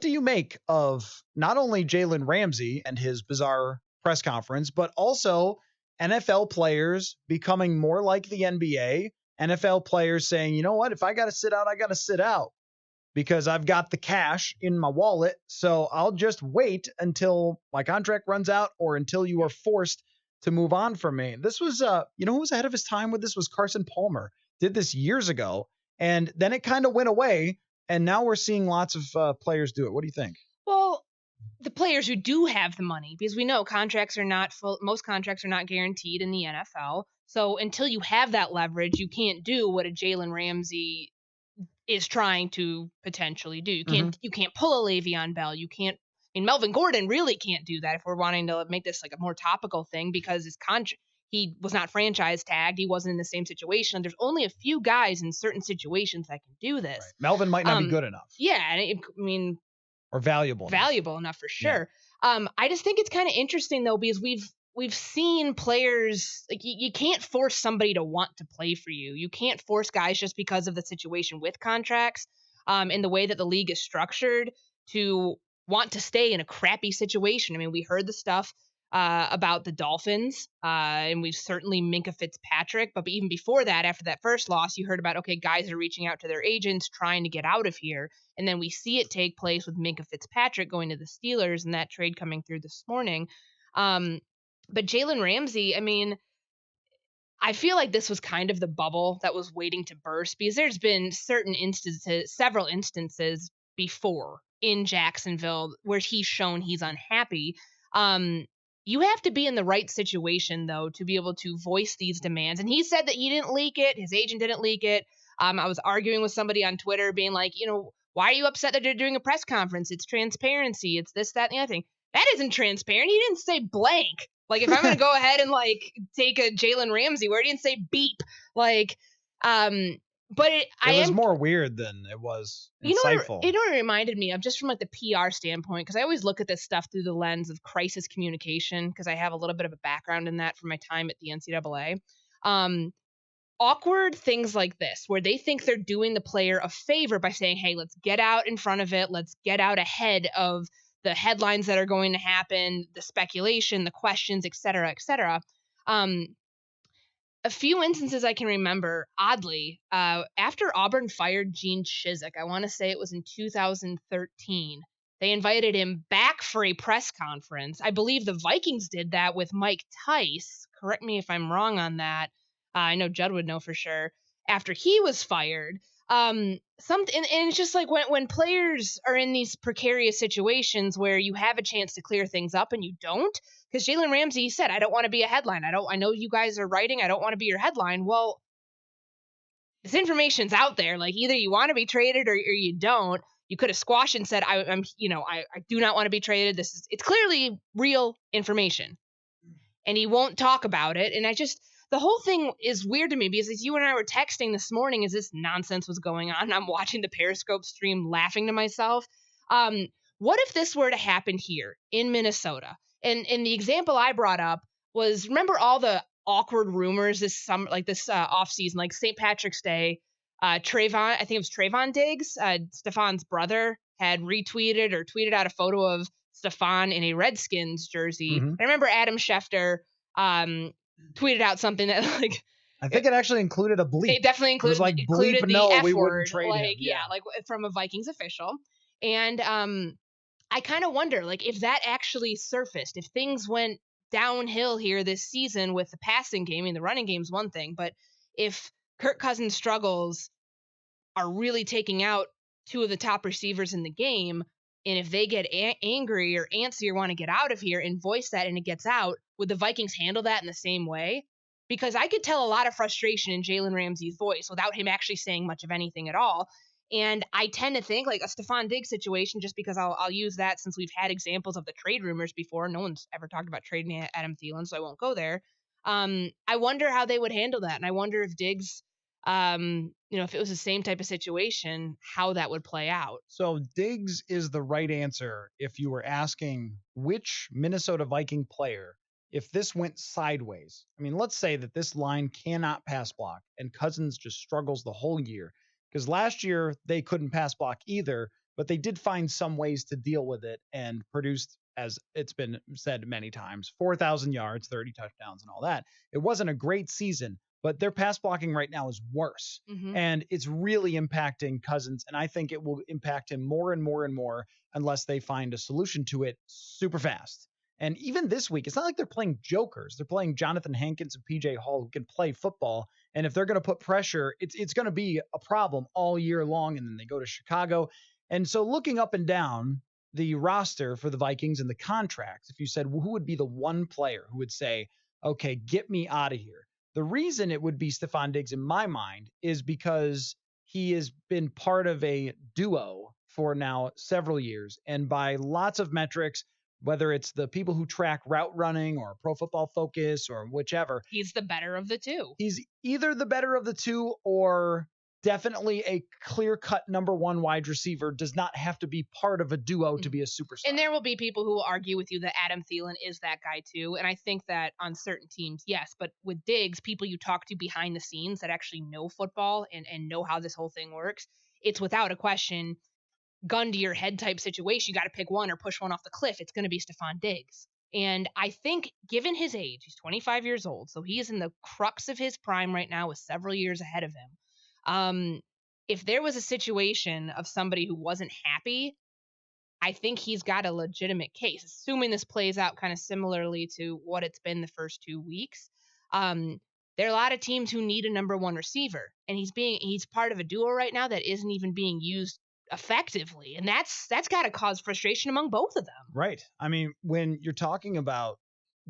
do you make of not only Jalen Ramsey and his bizarre press conference, but also NFL players becoming more like the NBA, NFL players saying, you know what, if I got to sit out, I got to sit out because I've got the cash in my wallet. So I'll just wait until my contract runs out or until you are forced to move on from me. This was, who was ahead of his time with this was Carson Palmer. Did this years ago. And then it kind of went away. And now we're seeing lots of players do it. What do you think? Well, the players who do have the money, because we know contracts are not full, most contracts are not guaranteed in the NFL. So until you have that leverage, you can't do what a Jalen Ramsey is trying to potentially do. You can't pull a Le'Veon Bell. You can't. I mean, Melvin Gordon really can't do that if we're wanting to make this like a more topical thing because his contract. He was not franchise tagged. He wasn't in the same situation. There's only a few guys in certain situations that can do this. Right. Melvin might not be good enough. Yeah, and or valuable enough for sure. Yeah. I just think it's kind of interesting though because we've seen players like you can't force somebody to want to play for you. You can't force guys just because of the situation with contracts, and the way that the league is structured to want to stay in a crappy situation. I mean, we heard the stuff about the Dolphins, and we've certainly Minkah Fitzpatrick. But even before that, after that first loss, you heard about, okay, guys are reaching out to their agents trying to get out of here. And then we see it take place with Minkah Fitzpatrick going to the Steelers and that trade coming through this morning. But Jalen Ramsey, I mean, I feel like this was kind of the bubble that was waiting to burst because there's been several instances before in Jacksonville where he's shown he's unhappy. You have to be in the right situation, though, to be able to voice these demands. And he said that he didn't leak it. His agent didn't leak it. I was arguing with somebody on Twitter being like, why are you upset that they're doing a press conference? It's transparency. It's this, that, and the other thing. That isn't transparent. He didn't say blank. Like, if I'm going to go ahead and, take a Jalen Ramsey where he didn't say beep. But it was more weird than it was insightful. You know what it reminded me of, just from the PR standpoint, because I always look at this stuff through the lens of crisis communication, because I have a little bit of a background in that from my time at the NCAA. Awkward things like this, where they think they're doing the player a favor by saying, hey, let's get out in front of it. Let's get out ahead of the headlines that are going to happen, the speculation, the questions, et cetera, et cetera. A few instances I can remember, oddly, after Auburn fired Gene Chizik, I want to say it was in 2013, they invited him back for a press conference. I believe the Vikings did that with Mike Tice. Correct me if I'm wrong on that. I know Judd would know for sure. After he was fired, and it's just like when players are in these precarious situations where you have a chance to clear things up and you don't, because Jalen Ramsey said, I don't want to be a headline. I know you guys are writing. I don't want to be your headline. Well, this information's out there. Like, either you want to be traded or you don't. You could have squashed and said, I do not want to be traded. It's clearly real information. And he won't talk about it. And the whole thing is weird to me because as you and I were texting this morning as this nonsense was going on, I'm watching the Periscope stream laughing to myself. What if this were to happen here in Minnesota? And the example I brought up was, remember all the awkward rumors this summer, this offseason, like St. Patrick's Day, Trayvon, I think it was Trayvon Diggs, Stefan's brother, had retweeted or tweeted out a photo of Stefan in a Redskins jersey. I remember Adam Schefter tweeted out something that I think it actually included a bleep. It definitely included, bleep, the no, F we word, wouldn't trade him. Yeah, from a Vikings official. And I kind of wonder, if that actually surfaced, if things went downhill here this season with the passing game. I mean, the running game's one thing, but if Kirk Cousins' struggles are really taking out two of the top receivers in the game, and if they get angry or antsy or want to get out of here and voice that and it gets out, would the Vikings handle that in the same way? Because I could tell a lot of frustration in Jalen Ramsey's voice without him actually saying much of anything at all. And I tend to think a Stephon Diggs situation, just because I'll use that since we've had examples of the trade rumors before. No one's ever talked about trading Adam Thielen, so I won't go there. I wonder how they would handle that. And I wonder if Diggs, if it was the same type of situation, how that would play out. So Diggs is the right answer if you were asking which Minnesota Viking player, if this went sideways. I mean, let's say that this line cannot pass block and Cousins just struggles the whole year. Because last year they couldn't pass block either, but they did find some ways to deal with it and produced, as it's been said many times, 4,000 yards, 30 touchdowns, and all that. It wasn't a great season, but their pass blocking right now is worse. And it's really impacting Cousins. And I think it will impact him more and more and more unless they find a solution to it super fast. And even this week, it's not like they're playing jokers. They're playing Jonathan Hankins and PJ Hall, who can play football. And if they're going to put pressure, it's going to be a problem all year long. And then they go to Chicago. And so looking up and down the roster for the Vikings and the contracts, if you said, well, who would be the one player who would say, okay, get me out of here? The reason it would be Stephon Diggs in my mind is because he has been part of a duo for now several years. And by lots of metrics, whether it's the people who track route running or Pro Football Focus or whichever, he's the better of the two. He's either the better of the two or definitely a clear-cut number one wide receiver. Does not have to be part of a duo to be a superstar. And there will be people who will argue with you that Adam Thielen is that guy too. And I think that on certain teams, yes. But with Diggs, people you talk to behind the scenes that actually know football and know how this whole thing works, it's without a question, gun to your head type situation. You got to pick one or push one off the cliff. It's going to be Stephon Diggs. And I think given his age, he's 25 years old. So he is in the crux of his prime right now with several years ahead of him. If there was a situation of somebody who wasn't happy, I think he's got a legitimate case, assuming this plays out kind of similarly to what it's been the first 2 weeks. There are a lot of teams who need a number one receiver, and he's part of a duo right now that isn't even being used effectively. And that's got to cause frustration among both of them. Right. I mean, when you're talking about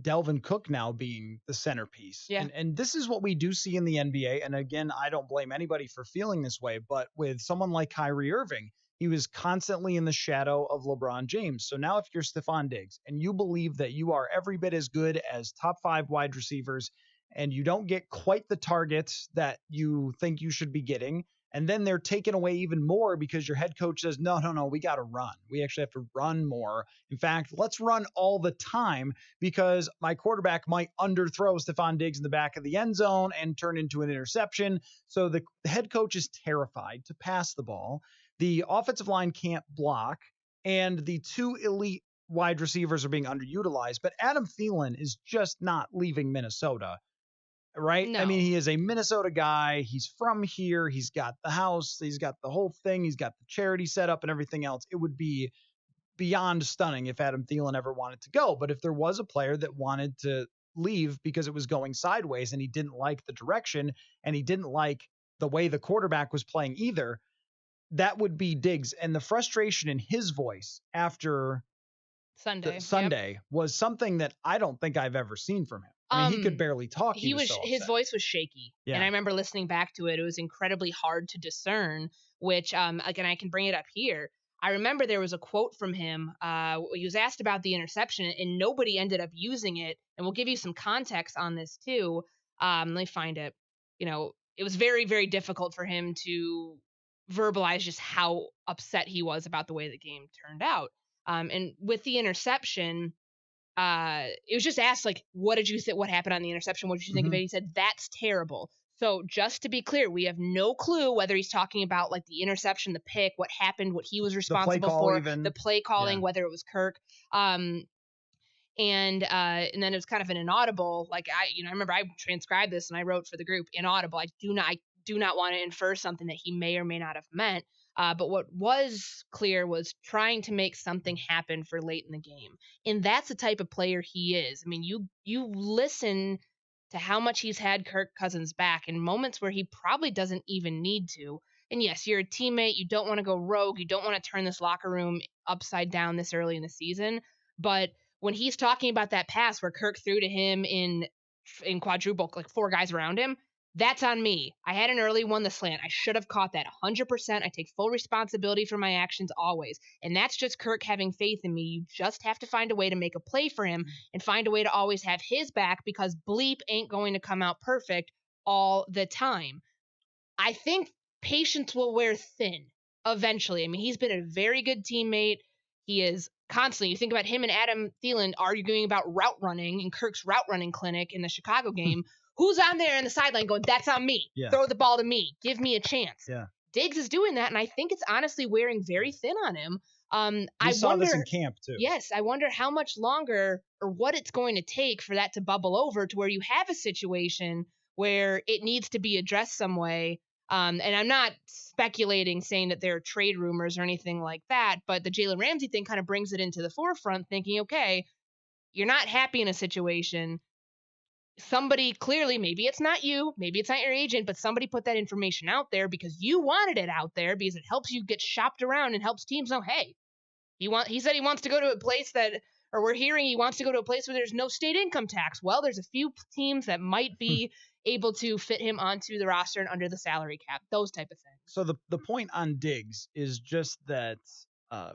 Delvin Cook now being the centerpiece. Yeah. And this is what we do see in the NBA. And again, I don't blame anybody for feeling this way, but with someone like Kyrie Irving, he was constantly in the shadow of LeBron James. So now if you're Stephon Diggs and you believe that you are every bit as good as top 5 wide receivers and you don't get quite the targets that you think you should be getting, and then they're taken away even more because your head coach says, no, we got to run. We actually have to run more. In fact, let's run all the time because my quarterback might underthrow Stephon Diggs in the back of the end zone and turn into an interception. So the head coach is terrified to pass the ball. The offensive line can't block, and the 2 elite wide receivers are being underutilized. But Adam Thielen is just not leaving Minnesota. Right? No. I mean, he is a Minnesota guy. He's from here. He's got the house. He's got the whole thing. He's got the charity set up and everything else. It would be beyond stunning if Adam Thielen ever wanted to go. But if there was a player that wanted to leave because it was going sideways and he didn't like the direction and he didn't like the way the quarterback was playing either, that would be Diggs. And the frustration in his voice after Sunday was something that I don't think I've ever seen from him. I mean, he could barely talk. His voice was shaky. Yeah. And I remember listening back to it. It was incredibly hard to discern, which, again, I can bring it up here. I remember there was a quote from him. He was asked about the interception and nobody ended up using it. And we'll give you some context on this too. Let me find it. It was very, very difficult for him to verbalize just how upset he was about the way the game turned out. And with the interception, it was just asked, like, what did you think? What happened on the interception? What did you think of it? He said, that's terrible. So just to be clear, we have no clue whether he's talking about like the interception, the pick, what happened, what he was responsible for, the play calling, whether it was Kirk. And then it was kind of an inaudible, like I remember I transcribed this and I wrote for the group inaudible. I do not want to infer something that he may or may not have meant. But what was clear was trying to make something happen for late in the game. And that's the type of player he is. I mean, you listen to how much he's had Kirk Cousins back in moments where he probably doesn't even need to. And yes, you're a teammate. You don't want to go rogue. You don't want to turn this locker room upside down this early in the season. But when he's talking about that pass where Kirk threw to him in quadruple, like 4 guys around him, that's on me. I had an early one, the slant. I should have caught that 100%. I take full responsibility for my actions always. And that's just Kirk having faith in me. You just have to find a way to make a play for him and find a way to always have his back because bleep ain't going to come out perfect all the time. I think patience will wear thin eventually. I mean, he's been a very good teammate. He is constantly, you think about him and Adam Thielen arguing about route running in Kirk's route running clinic in the Chicago game. Who's on there in the sideline going, that's on me. Yeah. Throw the ball to me. Give me a chance. Yeah. Diggs is doing that, and I think it's honestly wearing very thin on him. We I saw this in wonder, camp too. yes, I wonder how much longer or what it's going to take for that to bubble over to where you have a situation where it needs to be addressed some way. And I'm not speculating saying that there are trade rumors or anything like that, but the Jalen Ramsey thing kind of brings it into the forefront, thinking, okay, you're not happy in a situation. Somebody clearly, maybe it's not you, maybe it's not your agent, but somebody put that information out there because you wanted it out there because it helps you get shopped around and helps teams know, hey, he said he wants to go to a place that, or we're hearing he wants to go to a place where there's no state income tax. Well, there's a few teams that might be able to fit him onto the roster and under the salary cap, those type of things. So the point on Diggs is just that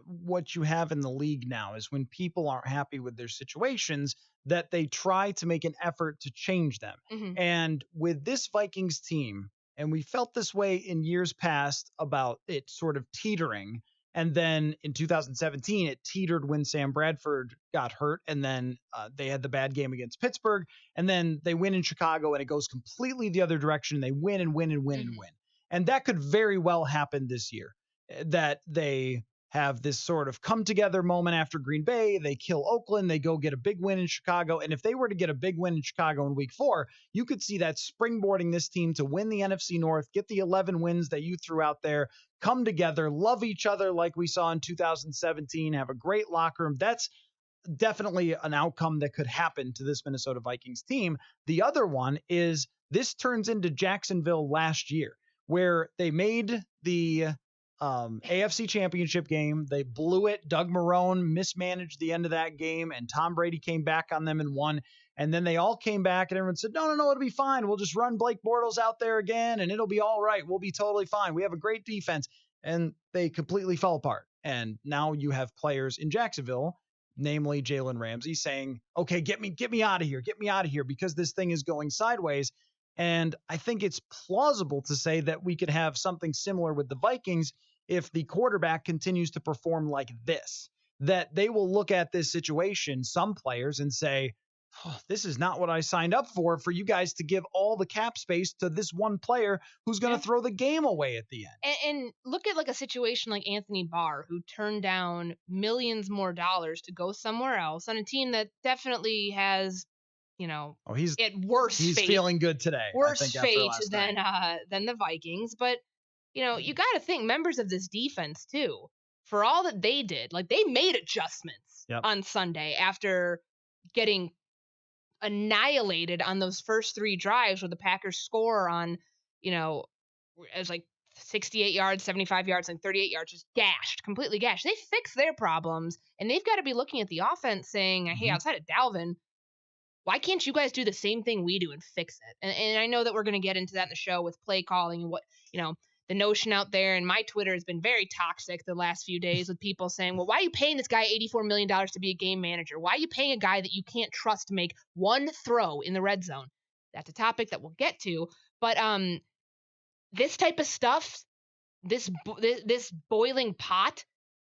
what you have in the league now is when people aren't happy with their situations, that they try to make an effort to change them. Mm-hmm. And with this Vikings team, and we felt this way in years past about it sort of teetering. And then in 2017, it teetered when Sam Bradford got hurt. And then they had the bad game against Pittsburgh. And then they win in Chicago and it goes completely the other direction. They win and win and win and win. And that could very well happen this year, that they have this sort of come together moment after Green Bay. They kill Oakland. They go get a big win in Chicago. And if they were to get a big win in Chicago in week 4, you could see that springboarding this team to win the NFC North, get the 11 wins that you threw out there, come together, love each other like we saw in 2017, have a great locker room. That's definitely an outcome that could happen to this Minnesota Vikings team. The other one is this turns into Jacksonville last year, where they made the AFC Championship game. They blew it. Doug Marrone mismanaged the end of that game, and Tom Brady came back on them and won. And then they all came back, and everyone said, no, it'll be fine. We'll just run Blake Bortles out there again, and it'll be all right. We'll be totally fine. We have a great defense. And they completely fell apart. And now you have players in Jacksonville, namely Jalen Ramsey, saying, okay, get me out of here, because this thing is going sideways. And I think it's plausible to say that we could have something similar with the Vikings if the quarterback continues to perform like this, that they will look at this situation, some players, and say, oh, this is not what I signed up for you guys to give all the cap space to this one player who's going to throw the game away at the end. And look at like a situation like Anthony Barr, who turned down millions more dollars to go somewhere else on a team that definitely has, he's fate. Feeling good today. Worse fate than the Vikings. But, you got to think members of this defense, too, for all that they did, like they made adjustments on Sunday after getting annihilated on those first 3 drives where the Packers score on, it was like 68 yards, 75 yards, and 38 yards, just completely gashed. They fixed their problems, and they've got to be looking at the offense saying, hey, outside of Dalvin, why can't you guys do the same thing we do and fix it? And I know that we're going to get into that in the show with play calling and what, the notion out there. And my Twitter has been very toxic the last few days with people saying, well, why are you paying this guy $84 million to be a game manager? Why are you paying a guy that you can't trust to make one throw in the red zone? That's a topic that we'll get to. But this type of stuff, this boiling pot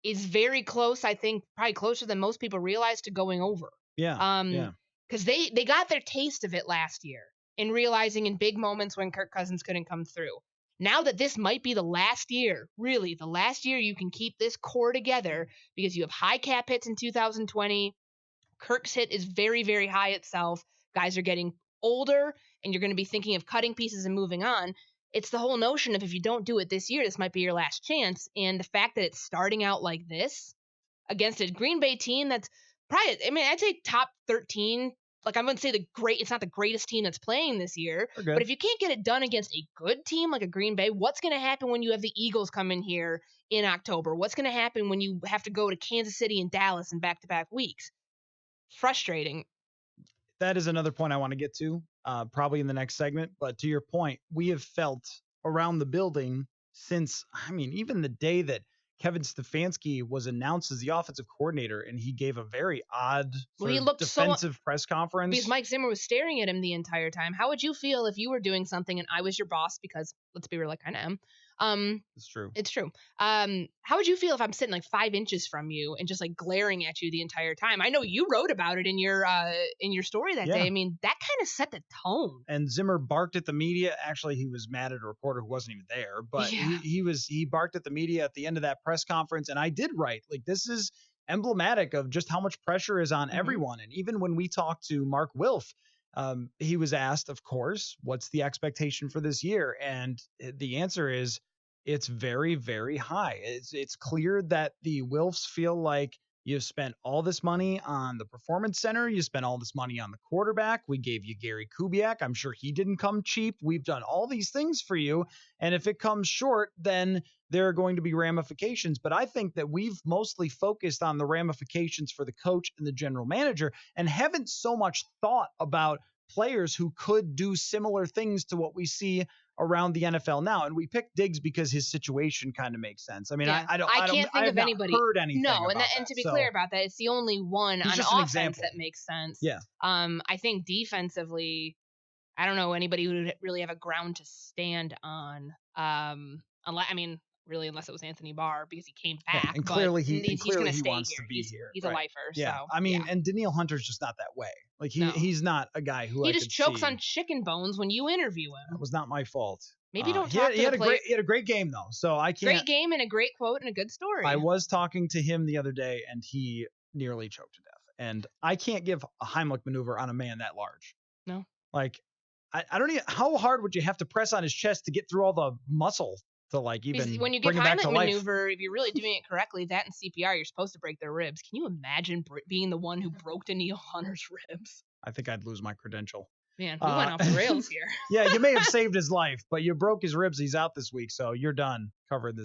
is very close, I think, probably closer than most people realize, to going over. Yeah. Because they got their taste of it last year in realizing in big moments when Kirk Cousins couldn't come through. Now that this might be the last year, really, the last year you can keep this core together because you have high cap hits in 2020. Kirk's hit is very, very high itself. Guys are getting older, and you're going to be thinking of cutting pieces and moving on. It's the whole notion of if you don't do it this year, this might be your last chance. And the fact that it's starting out like this against a Green Bay team that's probably, I'd say top 13. Like, I wouldn't say it's not the greatest team that's playing this year, but if you can't get it done against a good team like a Green Bay, what's going to happen when you have the Eagles come in here in October? What's going to happen when you have to go to Kansas City and Dallas in back-to-back weeks? Frustrating. That is another point I want to get to, probably in the next segment. But to your point, we have felt around the building since, even the day that Kevin Stefanski was announced as the offensive coordinator, and he gave a very odd defensive press conference. Because Mike Zimmer was staring at him the entire time. How would you feel if you were doing something and I was your boss? Because, let's be real, I kind of am. It's true. It's true. How would you feel if I'm sitting like 5 inches from you and just like glaring at you the entire time? I know you wrote about it in your story that day. I mean, that kind of set the tone. And Zimmer barked at the media. Actually, he was mad at a reporter who wasn't even there, but he barked at the media at the end of that press conference. And I did write, like, this is emblematic of just how much pressure is on everyone. And even when we talked to Mark Wilf, he was asked, of course, what's the expectation for this year? And the answer is, it's very, very high. It's clear that the Wilfs feel like you've spent all this money on the performance center. You spent all this money on the quarterback. We gave you Gary Kubiak. I'm sure he didn't come cheap. We've done all these things for you. And if it comes short, then there are going to be ramifications. But I think that we've mostly focused on the ramifications for the coach and the general manager and haven't so much thought about players who could do similar things to what we see around the NFL now. And we picked Diggs because his situation kind of makes sense. I mean, I can't think of anybody. Heard anything. No, and to be clear about that, it's the only one on offense that makes sense. Yeah. I think defensively, I don't know anybody who would really have a ground to stand on. Unless it was Anthony Barr because he came back. Yeah, and clearly he's going to stay wants here. To be here. He's right. a lifer. Yeah. So, I mean, and Danielle Hunter's just not that way. Like he's not a guy who he just chokes on chicken bones when you interview him. That was not my fault. Maybe don't talk to he had a great game though. So I can't. Great game and a great quote and a good story. I was talking to him the other day and he nearly choked to death. And I can't give a Heimlich maneuver on a man that large. No. Like I don't even. How hard would you have to press on his chest to get through all the muscle? To like even when you give Heimlich maneuver, if you're really doing it correctly, that and CPR, you're supposed to break their ribs. Can you imagine being the one who broke Danielle Hunter's ribs? I think I'd lose my credential. Man, we went off the rails here. Yeah, you may have saved his life, but you broke his ribs. He's out this week, so you're done covering this.